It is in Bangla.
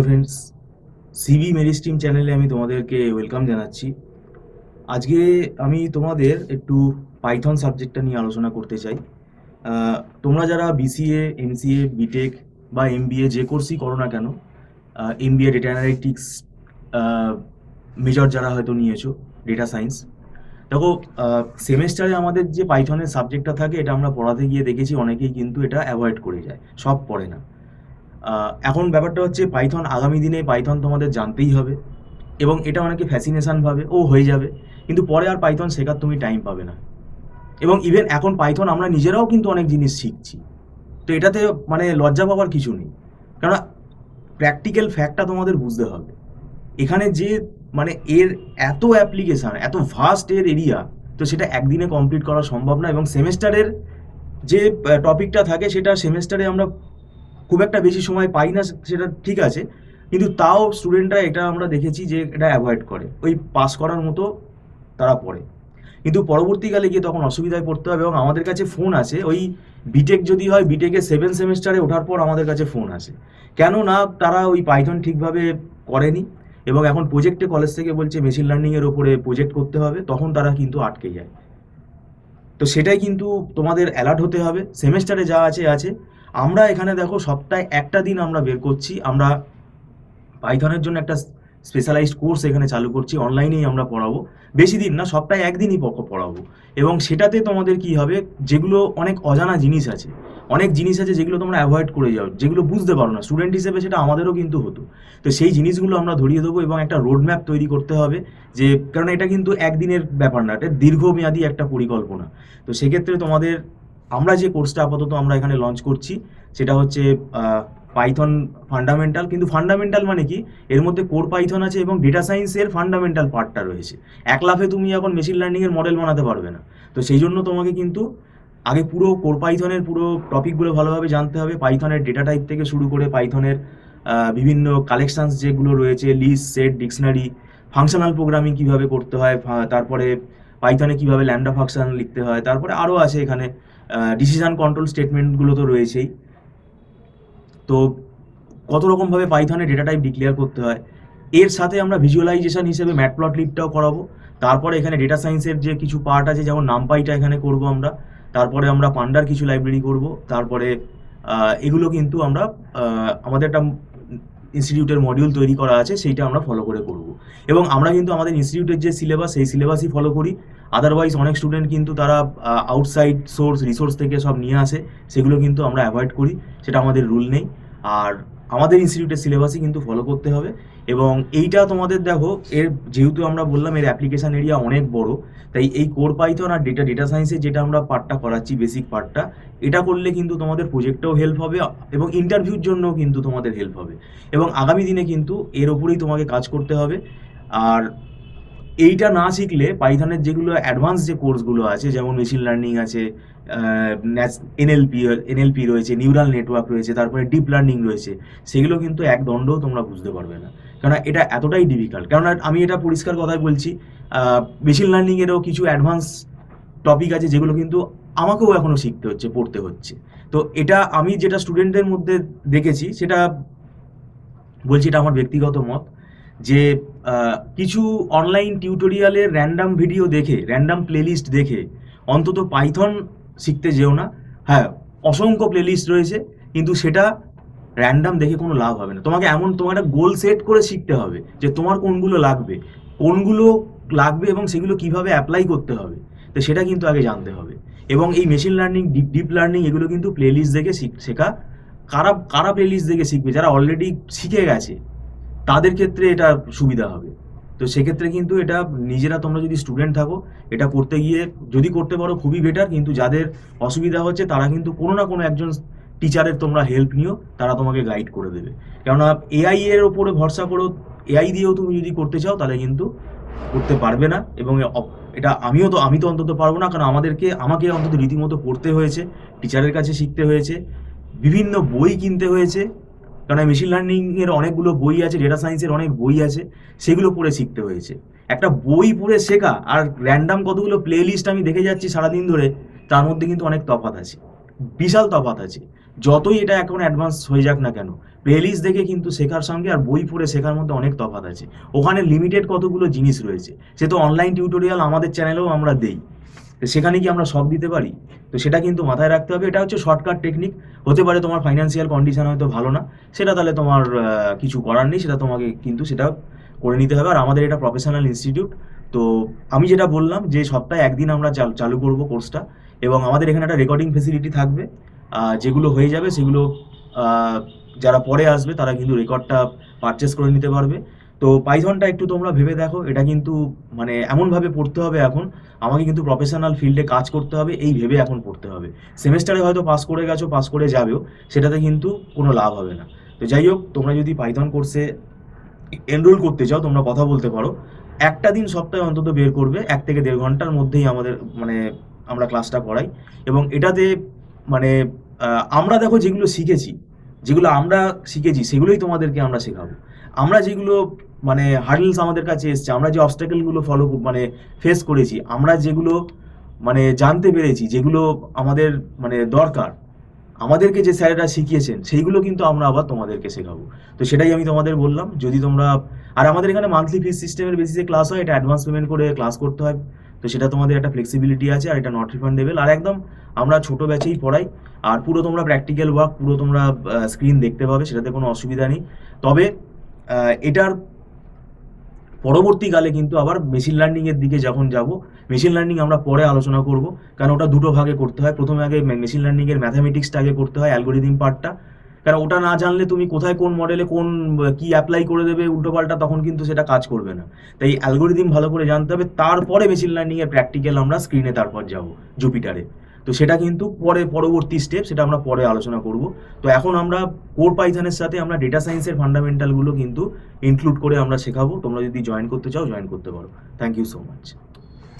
ফ্রেন্ডস, সিবি মেরিস্ট্রিম চ্যানেলে আমি তোমাদেরকে ওয়েলকাম জানাচ্ছি। আজকে আমি তোমাদের একটু পাইথন সাবজেক্টটা নিয়ে আলোচনা করতে চাই। তোমরা যারা বিসিএ, এমসিএ, বিটেক বা এমবিএ যে কোর্সই করো না কেন, এমবিএ ডেটা অ্যানালিটিক্স মেজর যারা হয়তো নিয়েছো, ডেটা সায়েন্স, দেখো সেমেস্টারে আমাদের যে পাইথনের সাবজেক্টটা থাকে এটা আমরা পড়াতে গিয়ে দেখেছি অনেকেই কিন্তু এটা অ্যাভয়েড করে যায়, সব পড়ে না। এখন ব্যাপারটা হচ্ছে পাইথন আগামী দিনে পাইথন তোমাদের জানতেই হবে এবং এটা অনেকে ফ্যাসিনেশন ভাবে ও হয়ে যাবে, কিন্তু পরে আর পাইথন শেখার তুমি টাইম পাবে না। এবং ইভেন এখন পাইথন আমরা নিজেরাও কিন্তু অনেক জিনিস শিখছি, তো এটাতে মানে লজ্জা পাওয়ার কিছু নেই, কেননা প্র্যাকটিক্যাল ফ্যাক্টটা তোমাদের বুঝতে হবে। এখানে যে মানে এর এত অ্যাপ্লিকেশান, এত ভাস্ট এর এরিয়া, তো সেটা একদিনে কমপ্লিট করা সম্ভব না। এবং সেমেস্টারের যে টপিকটা থাকে সেটা সেমেস্টারে আমরা খুব একটা বেশি সময় পাই না, সেটা ঠিক আছে, কিন্তু তাও স্টুডেন্টরা এটা আমরা দেখেছি যে এটা অ্যাভয়েড করে, ওই পাস করার মতো তারা পড়ে। কিন্তু পরবর্তীকালে গিয়ে তখন অসুবিধায় পড়তে হবে। এবং আমাদের কাছে ফোন আছে, ওই বিটেক যদি হয়, বিটেকের 7 সেমেস্টারে ওঠার পর আমাদের কাছে ফোন আসে, কেন না তারা ওই পাইথন ঠিকভাবে করেনি এবং এখন প্রজেক্টে কলেজ থেকে বলছে মেশিন লার্নিংয়ের ওপরে প্রজেক্ট করতে হবে, তখন তারা কিন্তু আটকে যায়। তো সেটাই কিন্তু তোমাদের অ্যালার্ট হতে হবে। সেমেস্টারে যা আছে আছে, আমরা এখানে দেখো সপ্তাহে একটা দিন আমরা বের করছি, আমরা পাইথনের জন্য একটা স্পেশালাইজড কোর্স এখানে চালু করছি, অনলাইনেই আমরা পড়াবো। বেশি দিন না, সপ্তাহে একদিনই পড়াবো। এবং সেটাতে তোমাদের কি হবে, যেগুলো অনেক অজানা জিনিস আছে, অনেক জিনিস আছে যেগুলো তোমরা অ্যাভয়েড করে যাও, যেগুলো বুঝতে পারো না স্টুডেন্ট হিসেবে, সেটা আমাদেরও কিন্তু হতো। তো সেই জিনিসগুলো আমরা ধরিয়ে দেবো এবং একটা রোড ম্যাপ তৈরি করতে হবে, যে কারণ এটা কিন্তু একদিনের ব্যাপার না, এটা দীর্ঘমেয়াদী একটা পরিকল্পনা। তো সেক্ষেত্রে তোমাদের আমরা যে কোর্সটা আপাতত আমরা এখানে লঞ্চ করছি সেটা হচ্ছে পাইথন ফান্ডামেন্টাল। কিন্তু ফান্ডামেন্টাল মানে কি, এর মধ্যে কোর পাইথন আছে এবং ডেটা সায়েন্সের ফান্ডামেন্টাল পার্টটা রয়েছে। এক লাফে তুমি এখন মেশিন লার্নিংয়ের মডেল বানাতে পারবে না, তো সেই জন্য তোমাকে কিন্তু আগে পুরো কোর পাইথনের পুরো টপিকগুলো ভালোভাবে জানতে হবে। পাইথনের ডেটা টাইপ থেকে শুরু করে পাইথনের বিভিন্ন কালেকশানস যেগুলো রয়েছে, list, set, dictionary, functional programming কীভাবে করতে হয়, তারপরে পাইথনে কীভাবে ল্যাম্বডা ফাংশন লিখতে হয়, তারপরে আরও আছে এখানে ডিসিশন কন্ট্রোল স্টেটমেন্টগুলো তো রয়েছেই। তো কত রকমভাবে পাইথনে ডেটা টাইপ ডিক্লেয়ার করতে হয়, এর সাথে আমরা ভিজুয়ালাইজেশন হিসেবে ম্যাটপ্লটলিবটাও করাবো। তারপরে এখানে ডেটা সায়েন্সের যে কিছু পার্ট আছে, যেমন নামপাইটা এখানে করব আমরা, তারপরে আমরা পান্ডার কিছু লাইব্রেরি করব, তারপরে এগুলো কিন্তু আমরা আমাদের একটা ইনস্টিটিউটের মডিউল তৈরি করা আছে, সেইটা আমরা ফলো করে করব। এবং আমরা কিন্তু আমাদের ইনস্টিটিউটের যে সিলেবাস, সেই সিলেবাসই ফলো করি। আদারওয়াইজ অনেক স্টুডেন্ট কিন্তু তারা আউটসাইড সোর্স রিসোর্স থেকে সব নিয়ে আসে, সেগুলো কিন্তু আমরা অ্যাভয়েড করি, সেটা আমাদের রুল নেই। আর আমাদের ইনস্টিটিউটের সিলেবাসই কিন্তু ফলো করতে হবে। এবং এইটা তোমাদের দেখো, এর যেহেতু আমরা বললাম এর অ্যাপ্লিকেশান এরিয়া অনেক বড়, তাই এই কোর পাইথন আর ডেটা সায়েন্সের যেটা আমরা পার্টটা করাচ্ছি, বেসিক পার্টটা, এটা করলে কিন্তু তোমাদের প্রজেক্টটাও হেল্প হবে এবং ইন্টারভিউর জন্যও কিন্তু তোমাদের হেল্প হবে। এবং আগামী দিনে কিন্তু এর ওপরেই তোমাকে কাজ করতে হবে। আর এইটা না শিখলে পাইথনের যেগুলো অ্যাডভান্স যে কোর্সগুলো আছে, যেমন মেশিন লার্নিং আছে, এনএলপি রয়েছে, নিউরাল নেটওয়ার্ক রয়েছে, তারপরে ডিপ লার্নিং রয়েছে, সেগুলো কিন্তু এক দণ্ডও তোমরা বুঝতে পারবে না, কেননা এটা এতটাই ডিফিকাল্ট। কেননা আমি এটা পরিষ্কার কথাই বলছি, মেশিন লার্নিংয়েরও কিছু অ্যাডভান্স টপিক আছে যেগুলো কিন্তু আমাকেও এখনও শিখতে হচ্ছে, পড়তে হচ্ছে। তো এটা আমি যেটা স্টুডেন্টদের মধ্যে দেখেছি, সেটা বলছি, এটা আমার ব্যক্তিগত মত, যে কিছু অনলাইন টিউটোরিয়ালের র্যান্ডাম ভিডিও দেখে, র্যান্ডাম প্লেলিস্ট দেখে অন্তত পাইথন শিখতে যেও না। হ্যাঁ, অসংখ্য প্লেলিস্ট রয়েছে, কিন্তু সেটা র্যান্ডাম দেখে কোনো লাভ হবে না। তোমার একটা গোল সেট করে শিখতে হবে যে তোমার কোনগুলো লাগবে, কোনগুলো লাগবে এবং সেগুলো কিভাবে অ্যাপ্লাই করতে হবে, তো সেটা কিন্তু আগে জানতে হবে। এবং এই মেশিন লার্নিং, ডিপ লার্নিং, এগুলো কিন্তু প্লেলিস্ট দেখে শেখা। কারা কারা প্লেলিস্ট দেখে শিখবে, যারা অলরেডি শিখে গেছে তাদের ক্ষেত্রে এটা সুবিধা হবে। তো সেক্ষেত্রে কিন্তু এটা নিজেরা, তোমরা যদি স্টুডেন্ট থাকো, এটা করতে গিয়ে যদি করতে পারো খুবই বেটার, কিন্তু যাদের অসুবিধা হচ্ছে তারা কিন্তু কোনো না কোনো একজন টিচারের তোমরা হেল্প নিও, তারা তোমাকে গাইড করে দেবে। কেননা এআই এর ওপরে ভরসা করো, এআই দিয়েও তুমি যদি করতে চাও তাহলে কিন্তু করতে পারবে না। এবং এটা আমি তো অন্তত পারবো না, কারণ আমাকে অন্তত রীতিমতো পড়তে হয়েছে, টিচারের কাছে শিখতে হয়েছে, বিভিন্ন বই কিনতে হয়েছে, কারণ মেশিন লার্নিংয়ের অনেকগুলো বই আছে, ডেটা সায়েন্সের অনেক বই আছে, সেগুলো পড়ে শিখতে হয়েছে। একটা বই পড়ে শেখা আর র্যান্ডাম কতগুলো প্লে লিস্ট আমি দেখে যাচ্ছি সারাদিন ধরে, তার মধ্যে কিন্তু অনেক তফাৎ আছে, বিশাল তফাৎ আছে। যতই এটা এখন অ্যাডভান্স হয়ে যাক না কেন, প্লেলিস্ট দেখে কিন্তু শেখার সঙ্গে আর বই পড়ে শেখার মধ্যে অনেক তফাৎ আছে। ওখানে লিমিটেড কতগুলো জিনিস রয়েছে, সে তো অনলাইন টিউটোরিয়াল আমাদের চ্যানেলেও আমরা দেই, তো সেখানে কি আমরা সব দিতে পারি? তো সেটা কিন্তু মাথায় রাখতে হবে। এটা হচ্ছে শর্টকাট টেকনিক। হতে পারে তোমার ফাইন্যান্সিয়াল কন্ডিশন হয়তো ভালো না, সেটা তাহলে তোমার কিছু করার নেই, সেটা তোমাকে কিন্তু সেটা করে নিতে হবে। আর আমাদের এটা প্রফেশনাল ইনস্টিটিউট। তো আমি যেটা বললাম যে সপ্তাহে একদিন আমরা চালু করব কোর্সটা, এবং আমাদের এখানে একটা রেকর্ডিং ফেসিলিটি থাকবে। যেগুলো হয়ে যাবে সেগুলো আহ, যারা পরে আসবে তারা কিন্তু রেকর্ডটা পারচেস করে নিতে পারবে। তো পাইথনটা একটু তোমরা ভেবে দেখো, এটা কিন্তু মানে এমনভাবে পড়তে হবে এখন, আমাকে কিন্তু প্রফেশনাল ফিল্ডে কাজ করতে হবে এই ভেবে এখন পড়তে হবে। সেমেস্টারে হয়তো পাস করে গেছো, পাস করে যাবেও, সেটাতে কিন্তু কোনো লাভ হবে না। তো যাই হোক, তোমরা যদি পাইথন কোর্সে এনরোল করতে চাও তোমরা কথা বলতে পারো। একটা দিন সপ্তাহে অন্তত বের করবে, 1 থেকে 1.5 ঘন্টার মধ্যেই আমাদের মানে আমরা ক্লাসটা করাই। এবং এটাতে মানে আমরা দেখো যেগুলো শিখেছি, যেগুলো আমরা শিখেছি সেগুলোই তোমাদেরকে আমরা শেখাবো। আমরা যেগুলো মানে হার্ডলস আমাদের কাছে এসছে, আমরা যে অবস্টাকেলগুলো মানে ফেস করেছি, আমরা যেগুলো মানে জানতে পেরেছি, যেগুলো আমাদের মানে দরকার, আমাদেরকে যে স্যারেরা শিখিয়েছেন সেইগুলো কিন্তু আমরা আবার তোমাদেরকে শেখাবো। তো সেটাই আমি তোমাদের বললাম। যদি তোমরা, আর আমাদের এখানে মান্থলি ফিস সিস্টেমের বেসিসে ক্লাস হয়, এটা অ্যাডভান্স পেমেন্ট করে ক্লাস করতে হয়। তো সেটা তোমাদের একটা ফ্লেক্সিবিলিটি আছে, আর এটা নট রিফান্ডেবল। আর একদম আমরা ছোট ব্যাচেই পড়াই, আর পুরো তোমরা প্র্যাকটিক্যাল ওয়ার্ক পুরো তোমরা স্ক্রিন দেখতে পাবে, সেটাতে কোনো অসুবিধা নেই। তবে এটার পরবর্তীকালে কিন্তু আবার মেশিন লার্নিং এর দিকে যখন যাব, মেশিন লার্নিং আমরা পরে আলোচনা করব, কারণ ওটা দুটো ভাগে করতে হয়। প্রথমে আগে মেশিন লার্নিং এর ম্যাথামেটিক্সটা আগে করতে হয়, অ্যালগোরিদম পার্টটা। কারণ ওটা না জানলে তুমি কোথায় কোন মডেলে কোন কি অ্যাপ্লাই করে দেবে উল্টোপাল্টা, তখন কিন্তু সেটা কাজ করবে না। তাই অ্যালগোরিদম ভালো করে জানতে হবে, তারপরে মেশিন লার্নিং এর প্র্যাকটিক্যাল আমরা স্ক্রিনে তারপর যাব জুপিটারে। তো সেটা কিন্তু পরে পরবর্তী স্টেপ, সেটা আমরা পরে আলোচনা করব। তো এখন আমরা কোর পাইথনের সাথে আমরা ডেটা সায়েন্সের ফান্ডামেন্টালগুলো কিন্তু ইনক্লুড করে আমরা শেখাবো। তোমরা যদি জয়েন করতে চাও জয়েন করতে পারো। Thank you so much.